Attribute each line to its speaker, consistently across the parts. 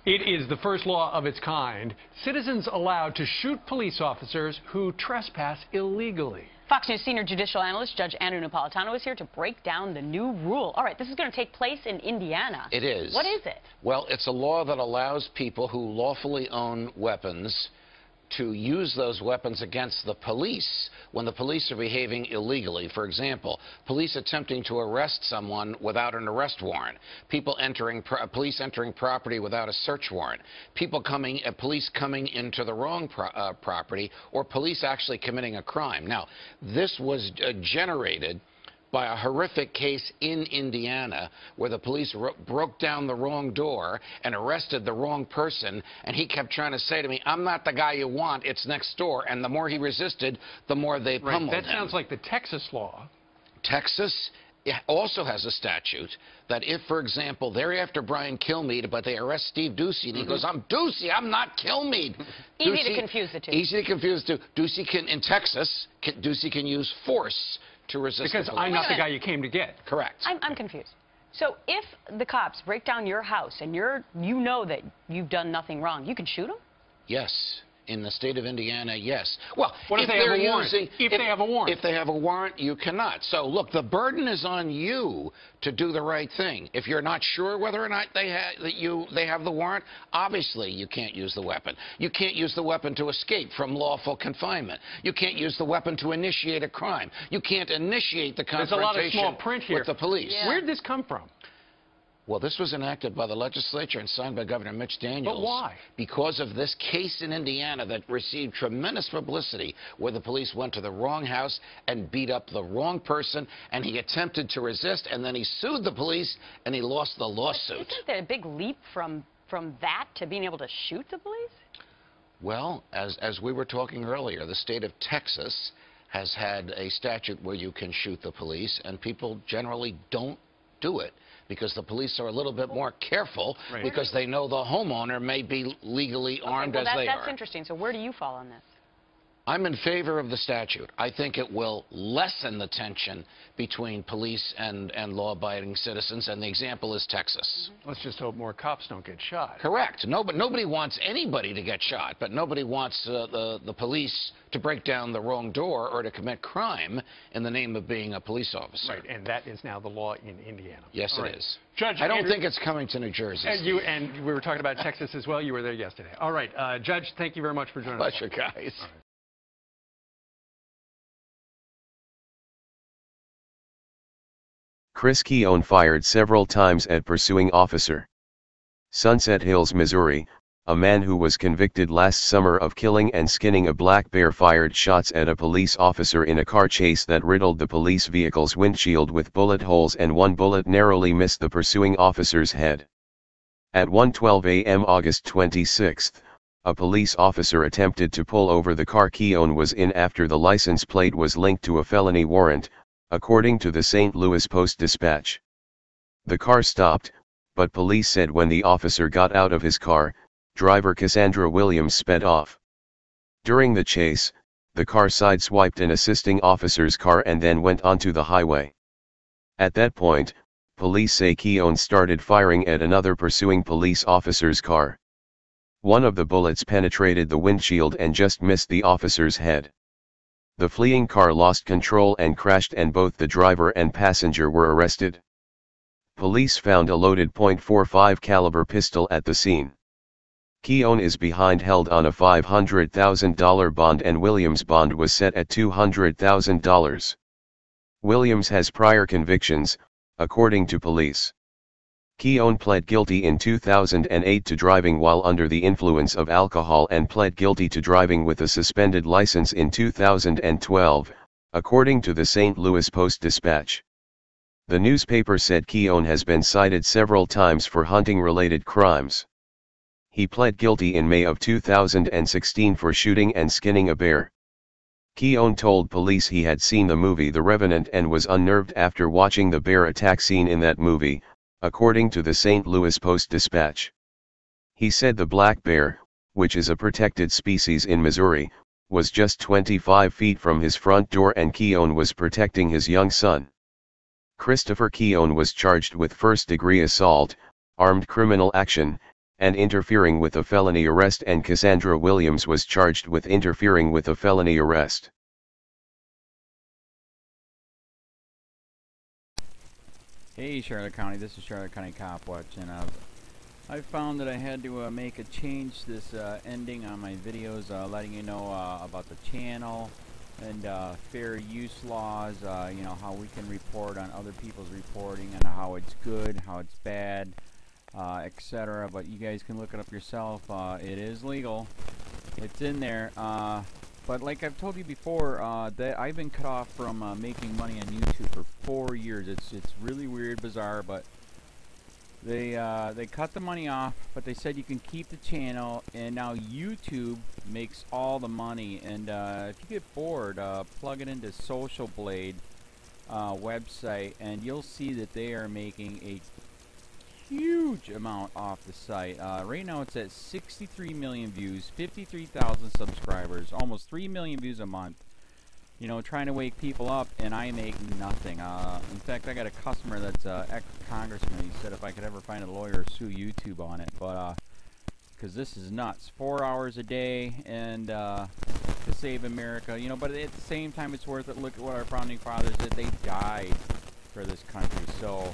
Speaker 1: It is the first law of its kind. Citizens allowed to shoot police officers who trespass illegally.
Speaker 2: Fox News senior judicial analyst Judge Andrew Napolitano is here to break down the new rule. All right, this is going to take place in Indiana.
Speaker 3: It is.
Speaker 2: What is it?
Speaker 3: Well, it's a law that allows people who lawfully own weapons to use those weapons against the police when the police are behaving illegally. For example, police attempting to arrest someone without an arrest warrant, police entering property without a search warrant, police coming into the wrong property, or police actually committing a crime. Now, this was generated by a horrific case in Indiana where the police broke down the wrong door and arrested the wrong person, and he kept trying to say to me, I'm not the guy you want, it's next door. And the more he resisted, the more they pummeled him.
Speaker 1: That sounds like the Texas law.
Speaker 3: Texas also has a statute that if, for example, they're after Brian Kilmeade, but they arrest Steve Ducey, and he goes, I'm Ducey, I'm not Kilmeade.
Speaker 2: Easy to confuse the two.
Speaker 3: Easy to confuse the two. Ducey can, in Texas, Ducey can use force to resist
Speaker 1: because
Speaker 3: the police.
Speaker 1: I'm not the guy you came to get.
Speaker 3: Correct.
Speaker 2: I'm confused. So if the cops break down your house and you know that you've done nothing wrong, you can shoot them?
Speaker 3: Yes. In the state of Indiana, yes. Well,
Speaker 1: what if they have a warrant? If they have a warrant.
Speaker 3: If they have a warrant, you cannot. So, look, the burden is on you to do the right thing. If you're not sure whether or not they have the warrant, obviously you can't use the weapon. You can't use the weapon to escape from lawful confinement. You can't use the weapon to initiate a crime. You can't initiate the confrontation
Speaker 1: There's a lot of small print here
Speaker 3: with the police.
Speaker 2: Yeah.
Speaker 1: Where did this come from?
Speaker 3: Well, this was enacted by the legislature and signed by Governor Mitch Daniels.
Speaker 1: But why?
Speaker 3: Because of this case in Indiana that received tremendous publicity where the police went to the wrong house and beat up the wrong person, and he attempted to resist, and then he sued the police, and he lost the lawsuit.
Speaker 2: Isn't there a big leap from that to being able to shoot the police?
Speaker 3: Well, as we were talking earlier, the state of Texas has had a statute where you can shoot the police, and people generally don't do it because the police are a little bit more careful because they know the homeowner may be legally armed as they are.
Speaker 2: That's interesting. So where do you fall on this?
Speaker 3: I'm in favor of the statute. I think it will lessen the tension between police and law-abiding citizens, and the example is Texas.
Speaker 1: Let's just hope more cops don't get shot.
Speaker 3: Correct. Nobody wants anybody to get shot, but nobody wants the police to break down the wrong door or to commit crime in the name of being a police officer.
Speaker 1: Right, and that is now the law in Indiana.
Speaker 3: Yes, it is.
Speaker 1: Judge,
Speaker 3: I don't think it's coming to New Jersey.
Speaker 1: And we were talking about Texas as well. You were there yesterday. All right, Judge, thank you very much for joining us.
Speaker 3: Pleasure, guys.
Speaker 4: Chris Keown fired several times at pursuing officer. Sunset Hills, Missouri, a man who was convicted last summer of killing and skinning a black bear fired shots at a police officer in a car chase that riddled the police vehicle's windshield with bullet holes, and one bullet narrowly missed the pursuing officer's head. At 1:12 a.m. August 26, a police officer attempted to pull over the car Keown was in after the license plate was linked to a felony warrant, according to the St. Louis Post-Dispatch. The car stopped, but police said when the officer got out of his car, driver Cassandra Williams sped off. During the chase, the car sideswiped an assisting officer's car and then went onto the highway. At that point, police say Keown started firing at another pursuing police officer's car. One of the bullets penetrated the windshield and just missed the officer's head. The fleeing car lost control and crashed, and both the driver and passenger were arrested. Police found a loaded .45 caliber pistol at the scene. Keown is behind, held on a $500,000 bond, and Williams' bond was set at $200,000. Williams has prior convictions, according to police. Keown pled guilty in 2008 to driving while under the influence of alcohol and pled guilty to driving with a suspended license in 2012, according to the St. Louis Post-Dispatch. The newspaper said Keown has been cited several times for hunting-related crimes. He pled guilty in May of 2016 for shooting and skinning a bear. Keown told police he had seen the movie The Revenant and was unnerved after watching the bear attack scene in that movie, according to the St. Louis Post-Dispatch. He said the black bear, which is a protected species in Missouri, was just 25 feet from his front door and Keown was protecting his young son. Christopher Keown was charged with first-degree assault, armed criminal action, and interfering with a felony arrest, and Cassandra Williams was charged with interfering with a felony arrest.
Speaker 5: Hey Charlotte County, this is Charlotte County COPWATCH, and I found that I had to make a change this ending on my videos, letting you know about the channel and fair use laws, you know, how we can report on other people's reporting and how it's good, how it's bad, etc. But you guys can look it up yourself. It is legal. It's in there. But like I've told you before, that I've been cut off from making money on YouTube for 4 years. It's really weird, bizarre, but they cut the money off, but they said you can keep the channel, and now YouTube makes all the money. And if you get bored, plug it into Social Blade website, and you'll see that they are making a huge amount off the site. Right now it's at 63 million views, 53,000 subscribers, almost 3 million views a month. You know, trying to wake people up, and I make nothing. In fact, I got a customer that's ex-congressman. He said if I could ever find a lawyer, sue YouTube on it. But because this is nuts, 4 hours a day, and to save America. You know, but at the same time, it's worth it. Look at what our founding fathers did. They died for this country. So,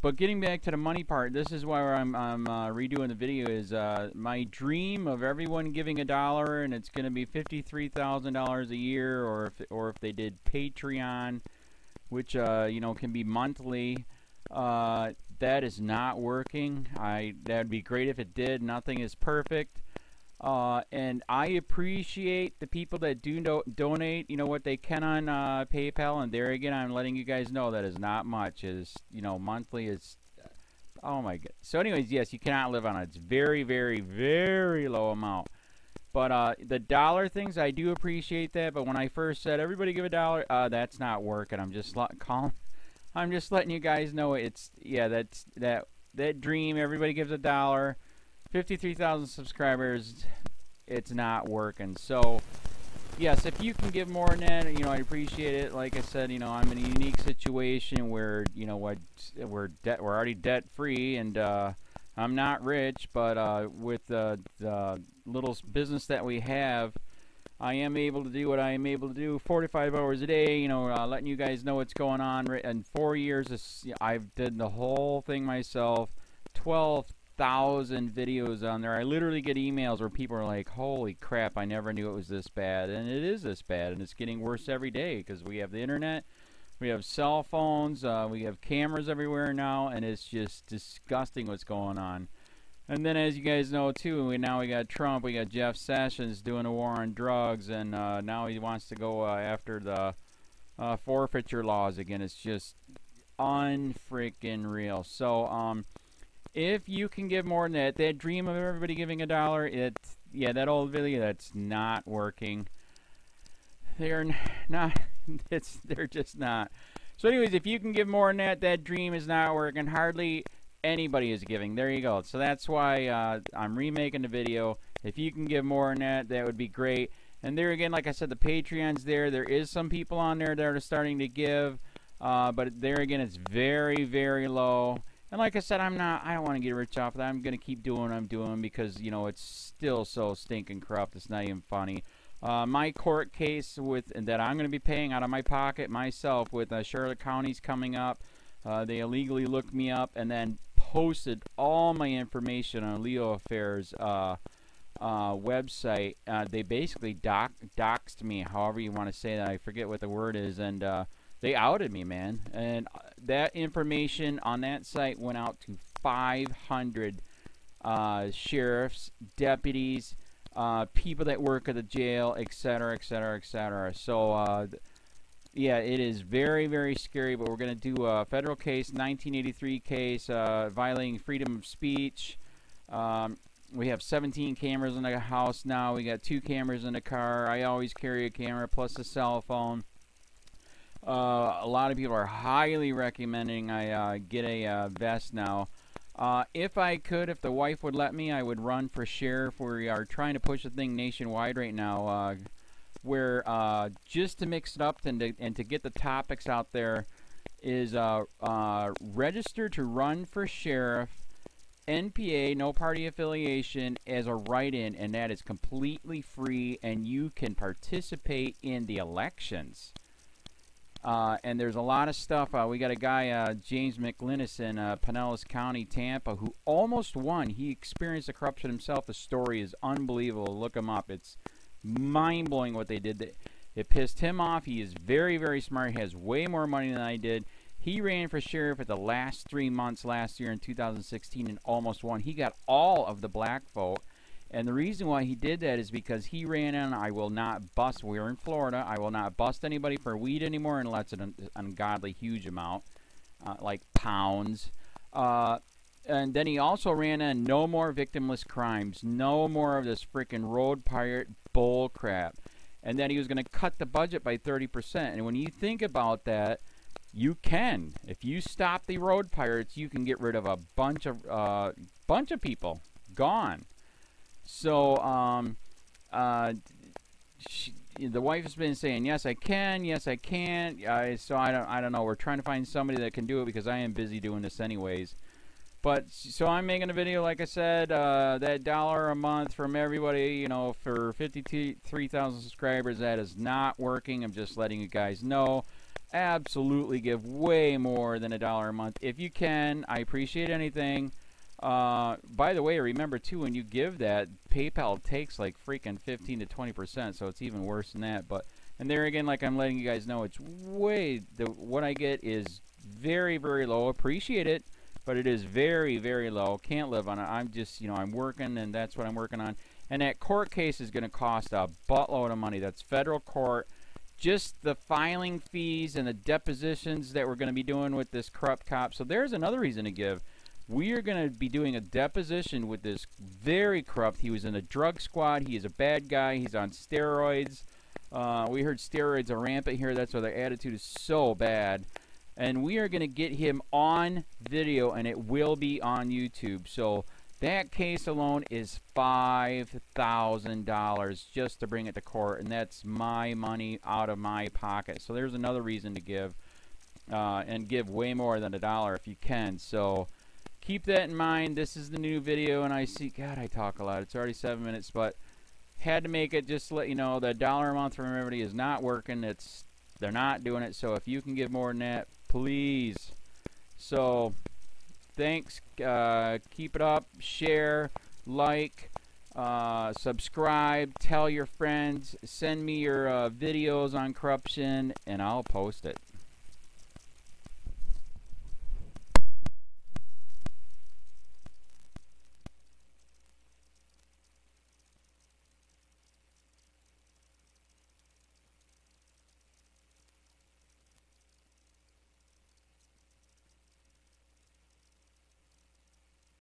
Speaker 5: but getting back to the money part, this is why I'm redoing the video. Is my dream of everyone giving $1, and it's going to be $53,000 a year, or if they did Patreon, which you know, can be monthly. That is not working. That'd be great if it did. Nothing is perfect. And I appreciate the people that do donate, you know, what they can on PayPal, and there again, I'm letting you guys know that is not much. Is, you know, monthly is, oh my god. So anyways, yes, you cannot live on it. It's very, very, very low amount. But the dollar things, I do appreciate that. But when I first said everybody give $1, that's not working. I'm just letting you guys know it's, yeah, that dream. Everybody gives $1. 53,000 subscribers, it's not working. So yes, if you can give more than that, you know, I appreciate it. Like I said, you know, I'm in a unique situation where, you know what, we're already debt free, and I'm not rich, but with the little business that we have, I am able to do what I am able to do 45 hours a day, you know, letting you guys know what's going on. In 4 years, I've did the whole thing myself. 12,000 videos on there. I literally get emails where people are like, holy crap, I never knew it was this bad. And it is this bad, and it's getting worse every day because we have the internet, we have cell phones, we have cameras everywhere now, and it's just disgusting what's going on. And then, as you guys know too, now we got Trump, we got Jeff Sessions doing a war on drugs, and now he wants to go after the forfeiture laws again. It's just unfreaking real. So if you can give more than that dream of everybody giving $1, yeah, that old video, that's not working. They're not, they're just not. So anyways, if you can give more than that dream is not working. Hardly anybody is giving. There you go. So that's why I'm remaking the video. If you can give more than that would be great. And there again, like I said, the Patreon's there. There is some people on there that are starting to give, but there again, it's very, very low. And like I said, I don't want to get rich off of that. I'm going to keep doing what I'm doing because, you know, it's still so stinking corrupt. It's not even funny. My court case that I'm going to be paying out of my pocket myself with Charlotte County's coming up. They illegally looked me up and then posted all my information on LEOAFFAIRS website. They basically doxed me, however you want to say that. I forget what the word is, and they outed me, man. And that information on that site went out to 500 sheriffs, deputies, people that work at the jail, etc., etc., etc. So, yeah, it is very, very scary, but we're going to do a federal case, 1983 case, violating freedom of speech. We have 17 cameras in the house now. We got 2 cameras in the car. I always carry a camera plus a cell phone. A lot of people are highly recommending I get a vest now. If I could, if the wife would let me, I would run for sheriff. We are trying to push the thing nationwide right now, where just to mix it up and to get the topics out there is register to run for sheriff NPA, no party affiliation, as a write-in, and that is completely free, and you can participate in the elections. And there's a lot of stuff. We got a guy, James McLinnis in Pinellas County, Tampa, who almost won. He experienced the corruption himself. The story is unbelievable. Look him up. It's mind-blowing what they did. It pissed him off. He is very, very smart. He has way more money than I did. He ran for sheriff at the last 3 months last year in 2016 and almost won. He got all of the black vote. And the reason why he did that is because he ran in, I will not bust, we're in Florida, I will not bust anybody for weed anymore unless it's an ungodly huge amount, like pounds. And then he also ran in, no more victimless crimes, no more of this freaking road pirate bull crap. And then he was going to cut the budget by 30%. And when you think about that, you can. If you stop the road pirates, you can get rid of a bunch of people. Gone. So, the wife has been saying, yes, I can, yes, I can't. So I don't know. We're trying to find somebody that can do it because I am busy doing this anyways. But, so I'm making a video, like I said, that $1 a month from everybody, you know, for 53,000 subscribers, that is not working. I'm just letting you guys know. Absolutely give way more than $1 a month. If you can, I appreciate anything. By the way, remember too, when you give that, PayPal takes like freaking 15 to 20%, so it's even worse than that. But, and there again, like I'm letting you guys know, it's way, what I get is very, very low. Appreciate it, but it is very, very low. Can't live on it. I'm just, you know, I'm working, and that's what I'm working on. And that court case is going to cost a buttload of money. That's federal court. Just the filing fees and the depositions that we're going to be doing with this corrupt cop. So there's another reason to give. We are going to be doing a deposition with this very corrupt. He was in a drug squad. He is a bad guy. He's on steroids. We heard steroids are rampant here. That's why their attitude is so bad. And we are going to get him on video, and it will be on YouTube. So that case alone is $5,000 just to bring it to court, and that's my money out of my pocket. So there's another reason to give, and give way more than $1 if you can. So keep that in mind. This is the new video, and I see, God, I talk a lot. It's already 7 minutes, but had to make it just to let you know that $1 a month from everybody is not working. They're not doing it. So if you can give more than that, please. So thanks. Keep it up. Share, like, subscribe, tell your friends, send me your videos on corruption, and I'll post it.